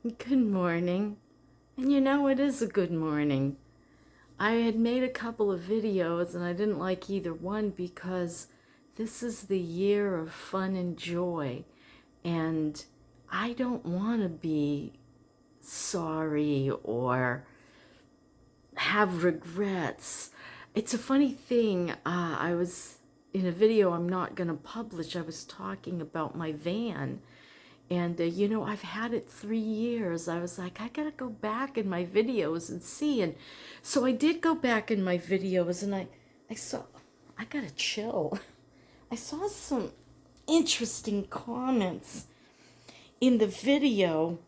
Good morning. And you know, it is a good morning. I had made a couple of videos and I didn't like either one because this is the year of fun and joy. And I don't want to be sorry or have regrets. It's a funny thing. I was in a video I'm not going to publish, I was talking about my van. And, I've had it 3 years. I was like, I gotta go back in my videos and see. And so I did go back in my videos and I saw, I gotta chill. I saw some interesting comments in the video,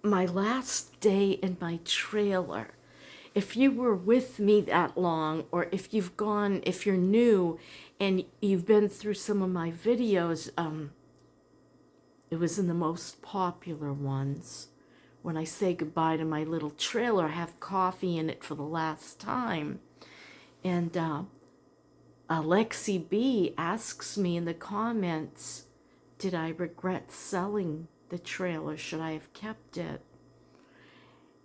my last day in my trailer. If you were with me that long, or if you're new and you've been through some of my videos, it was in the most popular ones. When I say goodbye to my little trailer, I have coffee in it for the last time. And Alexi B asks me in the comments, did I regret selling the trailer? Should I have kept it?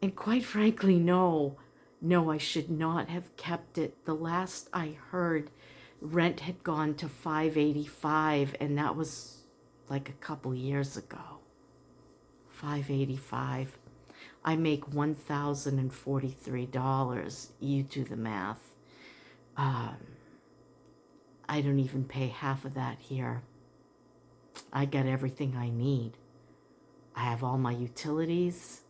And quite frankly, no. No, I should not have kept it. The last I heard, rent had gone to $585, and that was like a couple years ago. $585. I make $1,043. You do the math. I don't even pay half of that here. I got everything I need. I have all my utilities.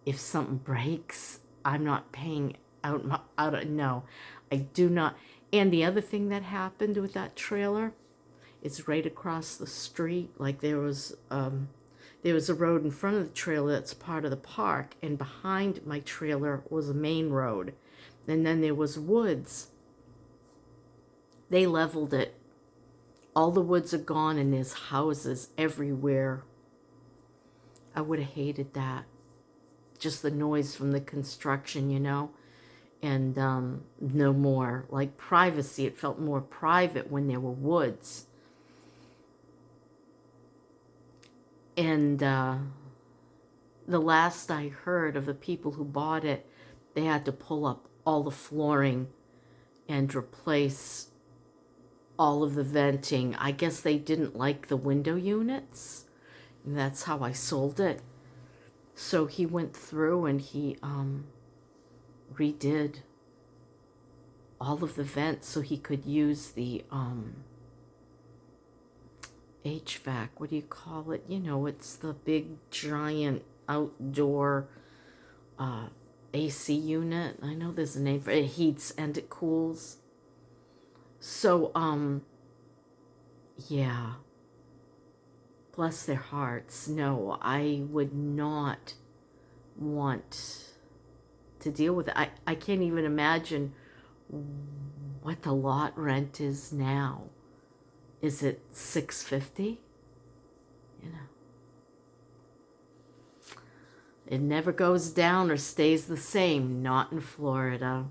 If something breaks, I'm not paying no, I do not. And the other thing that happened with that trailer, it's right across the street. Like there was a road in front of the trailer that's part of the park, and behind my trailer was a main road, and then there was woods. They leveled it. All the woods are gone, and there's houses everywhere. I would have hated that. Just the noise from the construction, and no more like privacy. It felt more private when there were woods. And the last I heard of the people who bought it, they had to pull up all the flooring and replace all of the venting. I guess they didn't like the window units. And that's how I sold it. So he went through and he redid all of the vents so he could use the HVAC. What do you call it? It's the big giant outdoor AC unit. I know there's a name for it. It heats and it cools. So yeah. Bless their hearts. No, I would not want to deal with it. I can't even imagine what the lot rent is now. Is it $650? It never goes down or stays the same, not in Florida.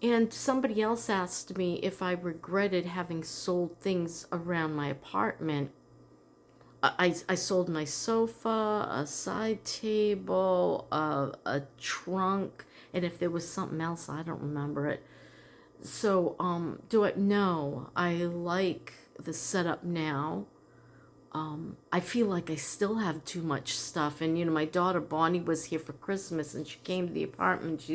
And somebody else asked me if I regretted having sold things around my apartment. I sold my sofa, a side table, a trunk, and if there was something else, I don't remember it. So, no, I like the setup now. I feel like I still have too much stuff. And, my daughter Bonnie was here for Christmas and she came to the apartment.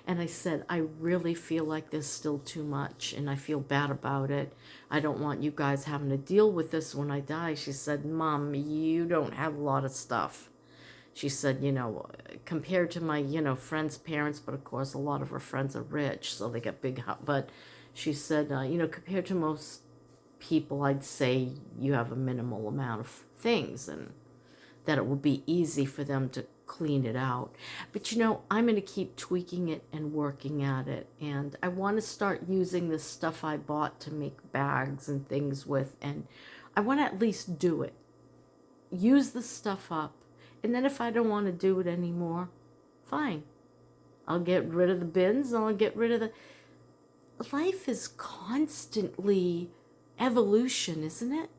And I said, I really feel like there's still too much and I feel bad about it. I don't want you guys having to deal with this when I die. She said, Mom, you don't have a lot of stuff. She said, compared to my, friends' parents, but of course a lot of her friends are rich, so they got big, but she said, compared to most people, I'd say you have a minimal amount of things and that it will be easy for them to clean it out. But I'm going to keep tweaking it and working at it. And I want to start using the stuff I bought to make bags and things with. And I want to at least do it. Use the stuff up. And then if I don't want to do it anymore, fine. I'll get rid of the bins and I'll get rid of the... Life is constantly evolution, isn't it?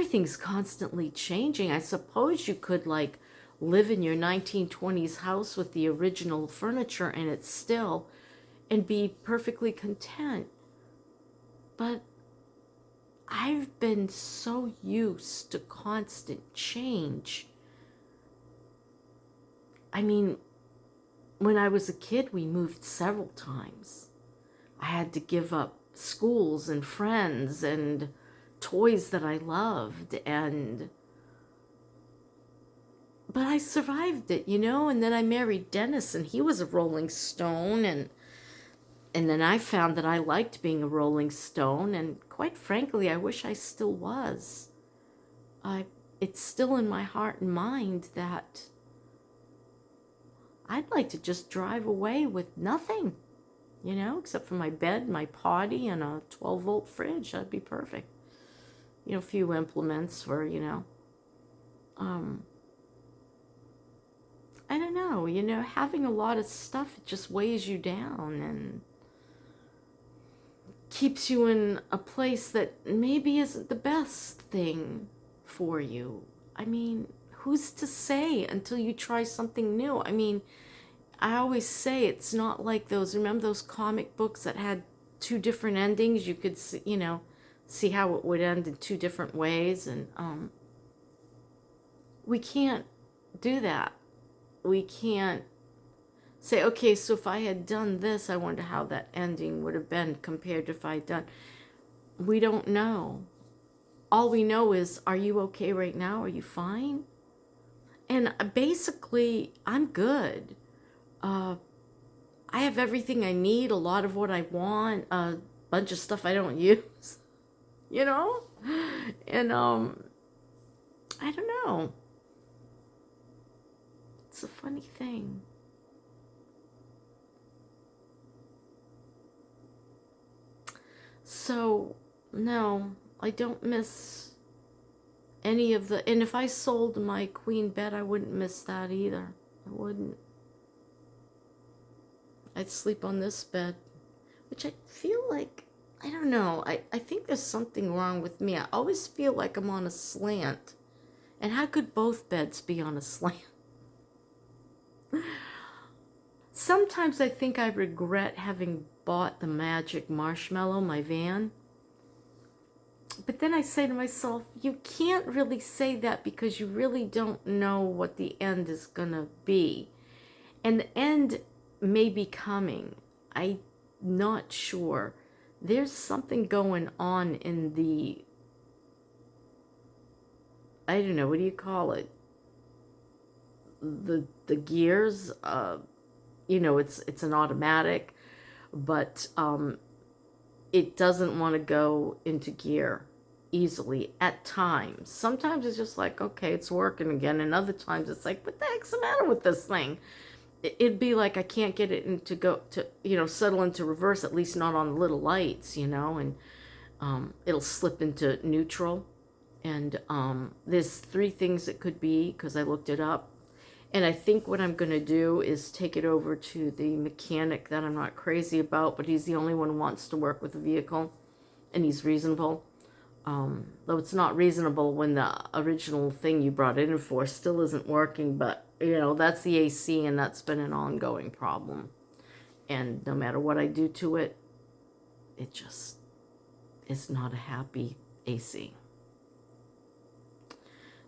everything's constantly changing. I suppose you could like live in your 1920s house with the original furniture in it still and be perfectly content. But I've been so used to constant change. I mean, when I was a kid, we moved several times. I had to give up schools and friends and toys that I loved, but I survived it, and then I married Dennis, and he was a Rolling Stone, and then I found that I liked being a Rolling Stone, and quite frankly, I wish I still was. It's still in my heart and mind that I'd like to just drive away with nothing, except for my bed, my potty, and a 12-volt fridge. That'd be perfect. A few implements for, I don't know, having a lot of stuff, it just weighs you down and keeps you in a place that maybe isn't the best thing for you. I mean, who's to say until you try something new? I mean, I always say it's not like remember those comic books that had two different endings? You could see how it would end in two different ways, and we can't do that. We can't say, okay, so if I had done this, I wonder how that ending would have been compared to if I had done. We don't know. All we know is, are you okay right now? Are you fine? And basically, I'm good. I have everything I need, a lot of what I want, a bunch of stuff I don't use, And I don't know. It's a funny thing. So, no, I don't miss any of the, and if I sold my queen bed, I wouldn't miss that either. I wouldn't. I'd sleep on this bed, which I feel like, I don't know, I think there's something wrong with me. I always feel like I'm on a slant. And how could both beds be on a slant? Sometimes I think I regret having bought the Magic Marshmallow, my van. But then I say to myself, you can't really say that because you really don't know what the end is going to be. And the end may be coming. I'm not sure. There's something going on in the, I don't know, what do you call it? The gears, it's an automatic, but it doesn't want to go into gear easily at times. Sometimes it's just like, okay, it's working again, and other times it's like, what the heck's the matter with this thing? It'd be like I can't get it into go to settle into reverse, at least not on the little lights, and it'll slip into neutral. And there's 3 things it could be because I looked it up. And I think what I'm going to do is take it over to the mechanic that I'm not crazy about, but he's the only one who wants to work with the vehicle, and he's reasonable. Though it's not reasonable when the original thing you brought it in for still isn't working, but, that's the AC, and that's been an ongoing problem. And no matter what I do to it, it just is not a happy AC.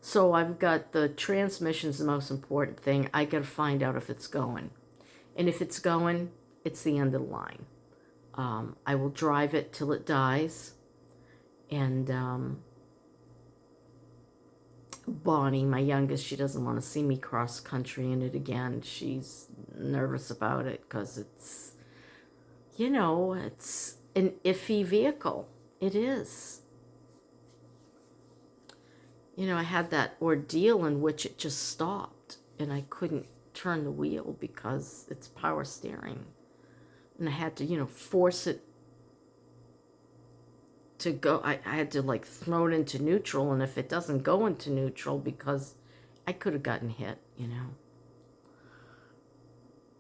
So I've got the transmission's the most important thing. I got to find out if it's going. And if it's going, it's the end of the line. I will drive it till it dies. And Bonnie, my youngest, she doesn't want to see me cross country in it again. She's nervous about it because it's, it's an iffy vehicle. It is. I had that ordeal in which it just stopped and I couldn't turn the wheel because it's power steering. And I had to, force it to go. I had to like throw it into neutral, and if it doesn't go into neutral, because I could have gotten hit,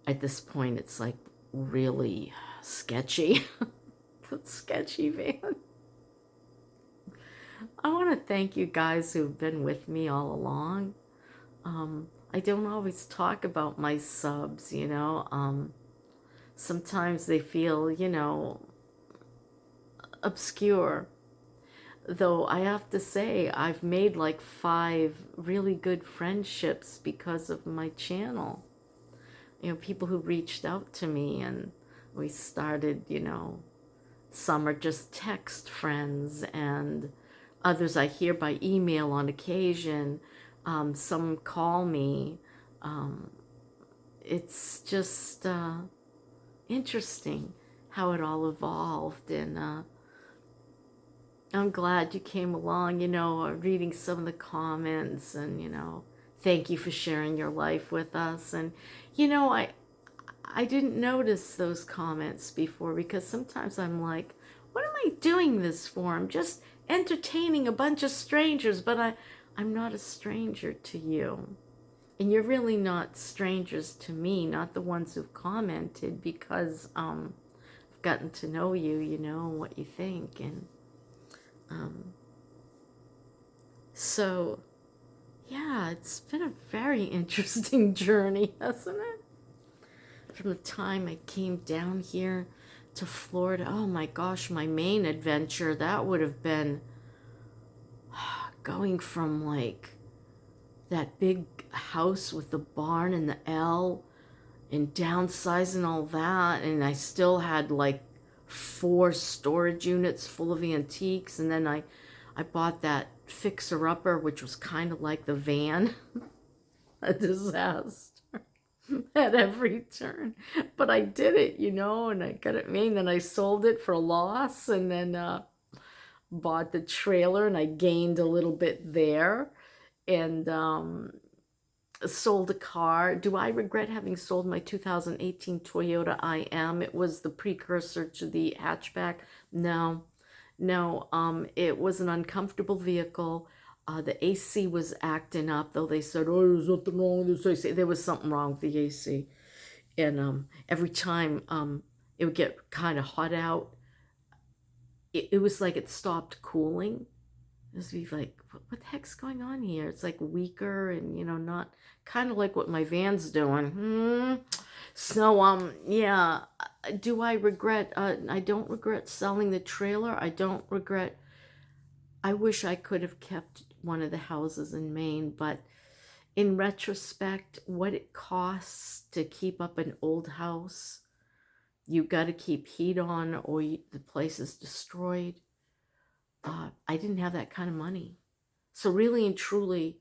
At this point, it's like really sketchy. It's sketchy, man. I want to thank you guys who've been with me all along. I don't always talk about my subs, you know. Sometimes they feel, you know, obscure. Though I have to say, I've made like 5 really good friendships because of my channel. You know, people who reached out to me and we started, you know, some are just text friends and others I hear by email on occasion. Some call me. Um, it's just interesting how it all evolved, and I'm glad you came along, you know, reading some of the comments, and, you know, thank you for sharing your life with us. And, you know, I didn't notice those comments before because sometimes I'm like, what am I doing this for? I'm just entertaining a bunch of strangers, but I'm not a stranger to you. And you're really not strangers to me, not the ones who've commented, because I've gotten to know you, you know, what you think. And um, so, yeah, it's been a very interesting journey, hasn't it? From the time I came down here to Florida, oh my gosh, my main adventure, that would have been going from like that big house with the barn and the L and downsizing all that. And I still had like 4 storage units full of antiques. And then I bought that fixer-upper, which was kind of like the van. A disaster at every turn. But I did it, you know, and I got it made. And then I sold it for a loss, and then bought the trailer, and I gained a little bit there. And sold a car. Do I regret having sold my 2018 Toyota IM? It was the precursor to the hatchback. No, no, it was an uncomfortable vehicle. The AC was acting up, though they said, oh, there's nothing wrong with this AC. There was something wrong with the AC. And every time it would get kind of hot out, it was like it stopped cooling. It was be like, what the heck's going on here? It's like weaker and, you know, not kind of like what my van's doing. So, yeah, do I regret? I don't regret selling the trailer. I don't regret. I wish I could have kept one of the houses in Maine, but in retrospect, what it costs to keep up an old house, you got to keep heat on or the place is destroyed. I didn't have that kind of money. So really and truly,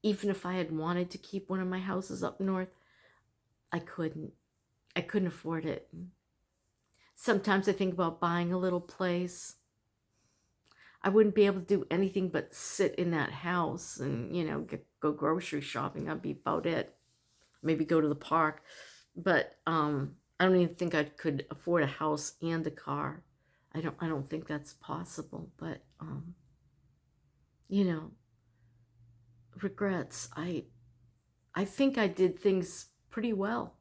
even if I had wanted to keep one of my houses up north, I couldn't. I couldn't afford it. Sometimes I think about buying a little place. I wouldn't be able to do anything but sit in that house and, you know, go grocery shopping. That'd be about it. Maybe go to the park. But I don't even think I could afford a house and a car. I don't think that's possible. But you know, regrets. I think I did things pretty well,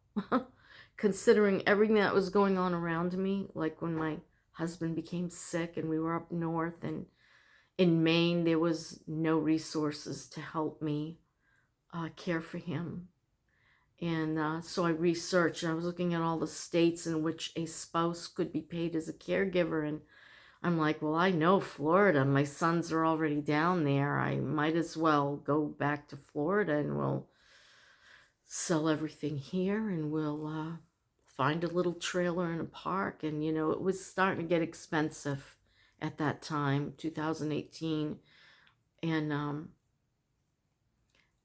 considering everything that was going on around me. Like when my husband became sick and we were up north, and in Maine, there was no resources to help me care for him. And so I researched, and I was looking at all the states in which a spouse could be paid as a caregiver. And I'm like, well, I know Florida. My sons are already down there. I might as well go back to Florida, and we'll sell everything here, and we'll find a little trailer in a park. And, you know, it was starting to get expensive at that time, 2018. And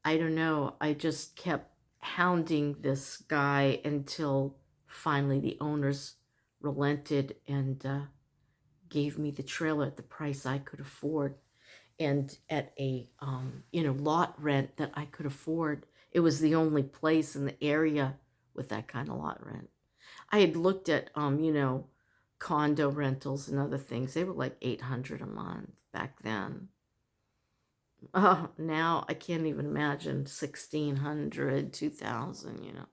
I don't know, I just kept hounding this guy until finally the owners relented and gave me the trailer at the price I could afford, and at a you know, lot rent that I could afford. It was the only place in the area with that kind of lot rent. I had looked at you know, condo rentals and other things. They were like $800 a month back then. Oh, now I can't even imagine 1,600, 2,000. You know,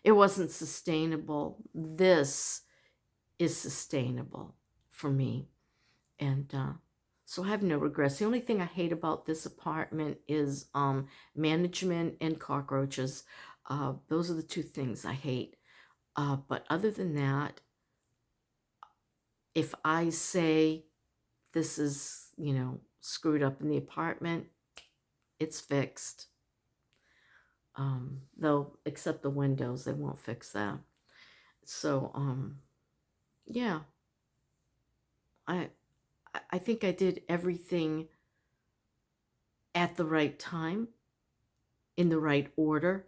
it wasn't sustainable. This is sustainable for me. And So I have no regrets. The only thing I hate about this apartment is management and cockroaches. Those are the two things I hate. But other than that, if I say this is, screwed up in the apartment, it's fixed. They'll except the windows, they won't fix that. So, yeah, I I think I did everything at the right time, in the right order.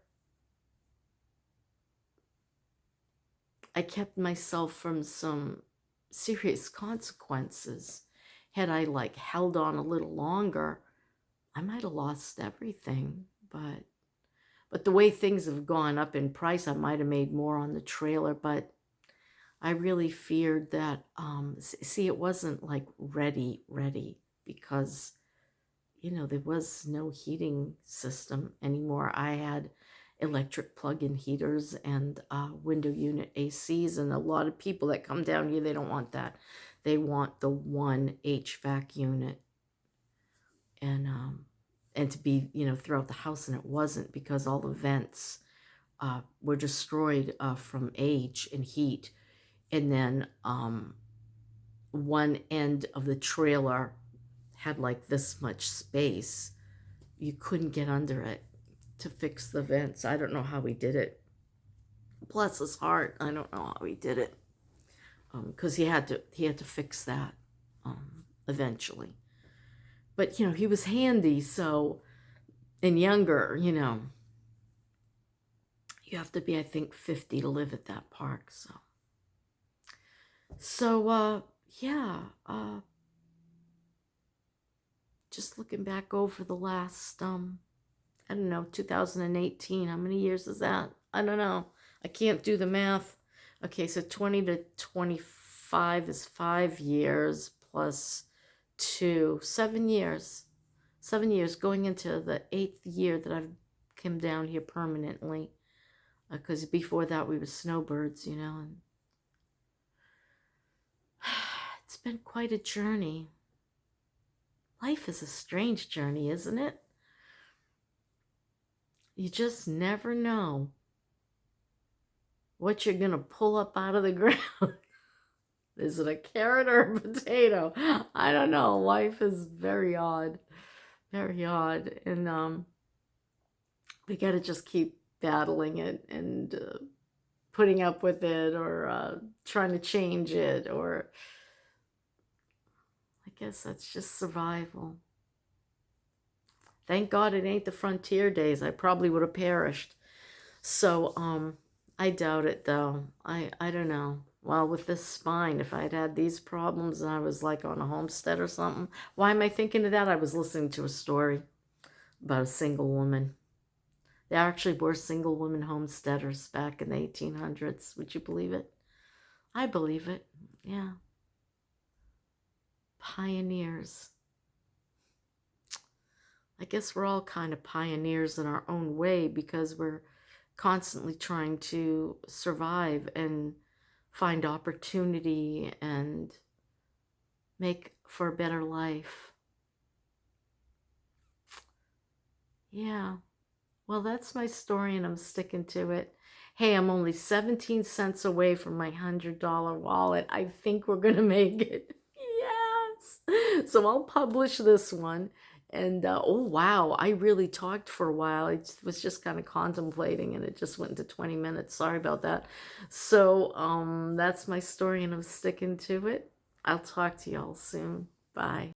I kept myself from some serious consequences. Had I like held on a little longer, I might have lost everything. But the way things have gone up in price, I might have made more on the trailer, but I really feared that see, it wasn't like ready because there was no heating system anymore. I had electric plug-in heaters and window unit ACs, and a lot of people that come down here, they don't want that. They want the one HVAC unit, and to be throughout the house, and it wasn't because all the vents were destroyed from age and heat. And then one end of the trailer had like this much space. You couldn't get under it to fix the vents. I don't know how he did it. Bless his heart, I don't know how he did it, because he had to fix that eventually. But he was handy, so, and younger. You have to be, I think, 50 to live at that park. So yeah, just looking back over the last I don't know, 2018. How many years is that? I don't know. I can't do the math. Okay, so 20 to 25 is 5 years plus 2, 7 years. 7 years going into the 8th year that I've come down here permanently. Because before that we were snowbirds, and it's been quite a journey. Life is a strange journey, isn't it? You just never know what you're going to pull up out of the ground. Is it a carrot or a potato? I don't know. Life is very odd. Very odd. And we got to just keep battling it and putting up with it, or trying to change it, or I guess that's just survival. Thank God it ain't the frontier days. I probably would have perished. So, I doubt it though. I don't know. Well, with this spine, if I'd had these problems and I was like on a homestead or something, why am I thinking of that? I was listening to a story about a single woman. There actually were single women homesteaders back in the 1800s. Would you believe it? I believe it. Yeah. Pioneers. I guess we're all kind of pioneers in our own way because we're constantly trying to survive and find opportunity and make for a better life. Yeah. Well, that's my story and I'm sticking to it. Hey, I'm only 17 cents away from my $100 wallet. I think we're going to make it. Yes. So I'll publish this one. And oh, wow, I really talked for a while. I was just kind of contemplating and it just went into 20 minutes. Sorry about that. So that's my story and I'm sticking to it. I'll talk to y'all soon. Bye.